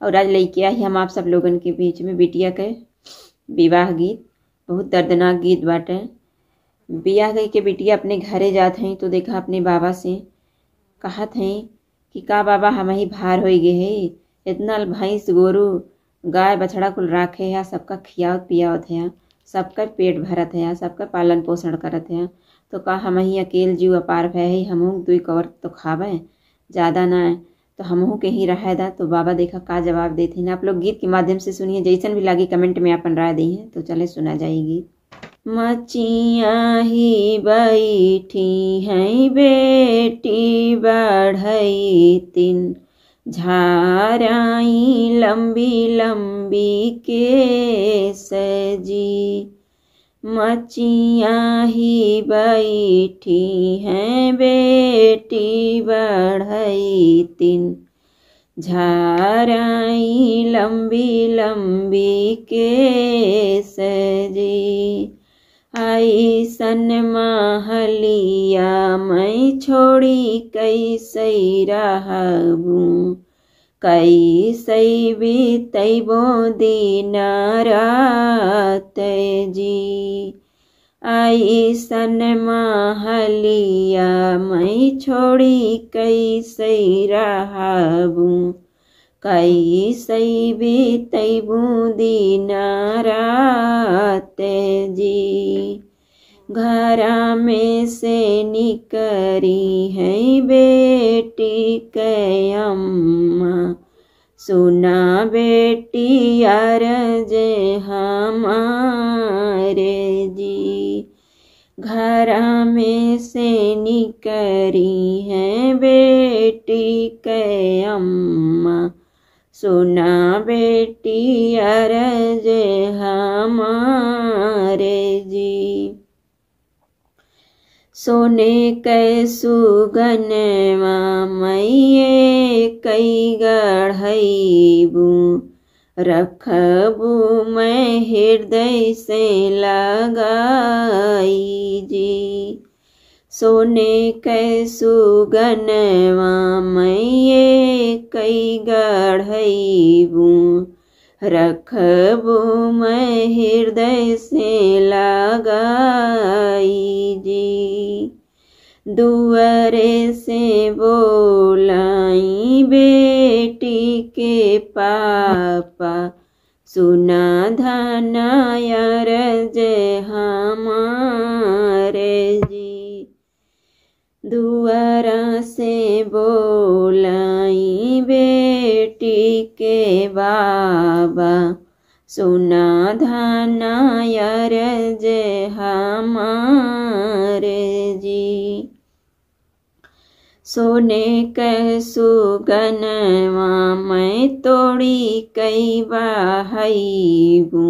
और आज लेके आई हम आप सब लोगन के बीच में बिटिया के विवाह गीत। बहुत दर्दनाक गीत बाटे। बियाह गई के बिटिया अपने घरे जात हई तो देखा अपने बाबा से कहत हई कि का बाबा हम ही भार हो गए है, इतना भैंस गोरू गाय बछड़ा कुल राखे है, सबका खियावत पियावत है, सबका पेट भरत है, सबका पालन पोषण करत है, तो का हम ही अकेल जीव अपार भय है, हमहू दुई कवर तो खावे ज़्यादा ना तो हमहू के ही रह दा। तो बाबा देखा का जवाब देते हैं। आप लोग गीत के माध्यम से सुनिए, जैसन भी लागी कमेंट में अपन राय दी है। तो चले सुना जाएगी। मचिया ही बैठी हैं बेटी बढ़ई तीन, झाराई लंबी लंबी के सजी। मचिया ही बैठी हैं बेटी बढ़ई तीन, झाराई लंबी लंबी के सजी। ऐसन महलिया मैं छोड़ी कैसे रहबू, कैसे बीतबो दिन रात जी। ऐसन महलिया मैं छोड़ी कैसे रहबू, कैसे बीतबू दिन रात जी। घरा में से निकरी है बेटी के अम्मा, सुना बेटी अर्ज हमारे जी। घरा में से निकरी है बेटी के अम्मा, सुना बेटी अर्ज हमारे जी। सोने कै सुगनवा मैये कई गढ़बू, रखबू मैं हृदय से लगाई जी। सोने कै सुगनवा मैये कई गढ़बू, रखबू मैं हृदय से लगाई जी। दुआरे से बोलाई बेटी के पापा, सुना धना अर्ज हमारे जी। दुआरा से बोलाई बेटी के बाबा, सुना धना अर्ज हमारे जी। सोने कै सुगनवा मैं तोड़ी कई बाहबू,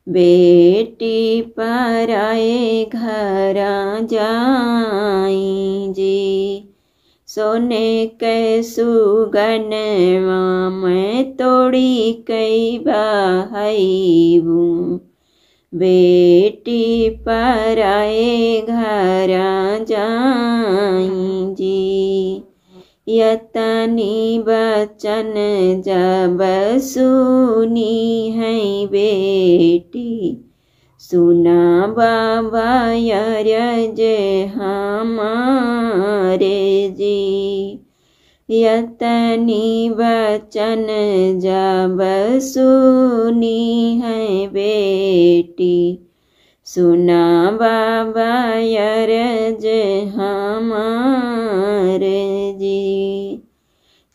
बेटी पराए घर जाई जी। सोने कै सुगनवा मैं तोड़ी कई बाहबू, बेटी पराए घर जाई जी। यतनी बचन जब सुनी है बेटी, सुना बाबा अर्ज हमारे जी। यतनी बचन जब सुनी है बेटी, सुना बाबा अर्ज हमारे जी।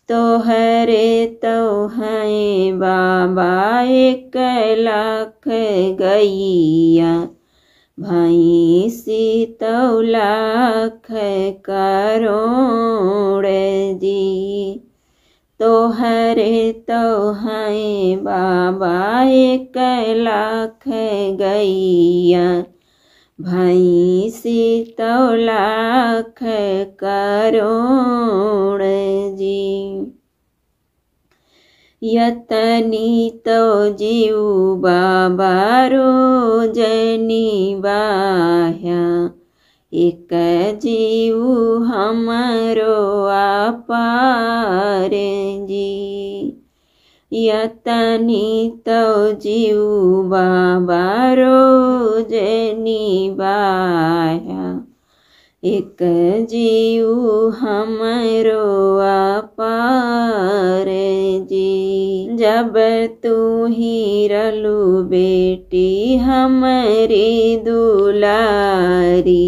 तोहरे तो हैं बाबा 1,00,000 गैया, भैंसी तो 1,00,000 करोड़ जी। तोहरे तो हैं बाबा 1,00,000 गैया, भैंसी तो 1,00,000 करोड़ जी। यतनी तो जीव बाबा रोजनी बाह्या, एक जीव हमरो अपार जी। यतनी तो जीव बाबा रोज निभाया। एक जीव हमरो अपार जी। जब तू ही रलू बेटी हमारी दुलारी,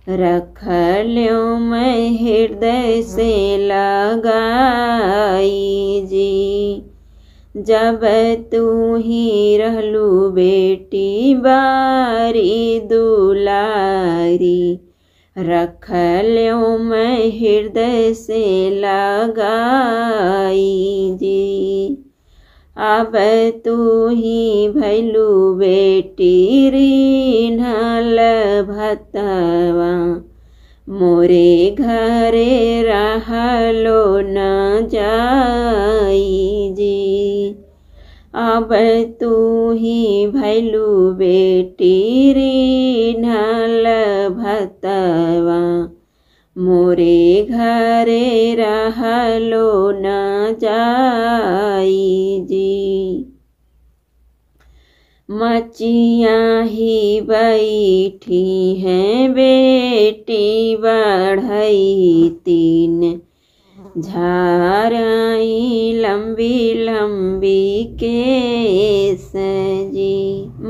रख ल्यो मैं हृदय से लगाई जी। जब तू ही रहलू बेटी बारी दुलारी, रख ल्यो मैं हृदय से लगाई जी। अब तू ही भैलू बेटी रीन्हल भतवा, मोरे घरे रहलो न जाई जी। अब तू ही भैलू बेटी रीन्हल भतवा, मोरे घरे रहलो न जाई जी। मचिया ही बैठी हैं बेटी बढ़ई तीन, झाराई लंबी लंबी केस जी।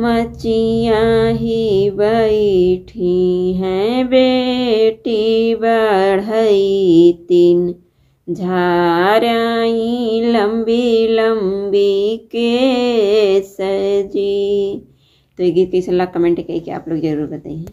मचिया ही बैठी हैं बेटी बढ़ई तीन, झाराई लंबी लंबी केस जी। तो ये गीत कैसा लगा कमेंट करके आप लोग जरूर बताइए।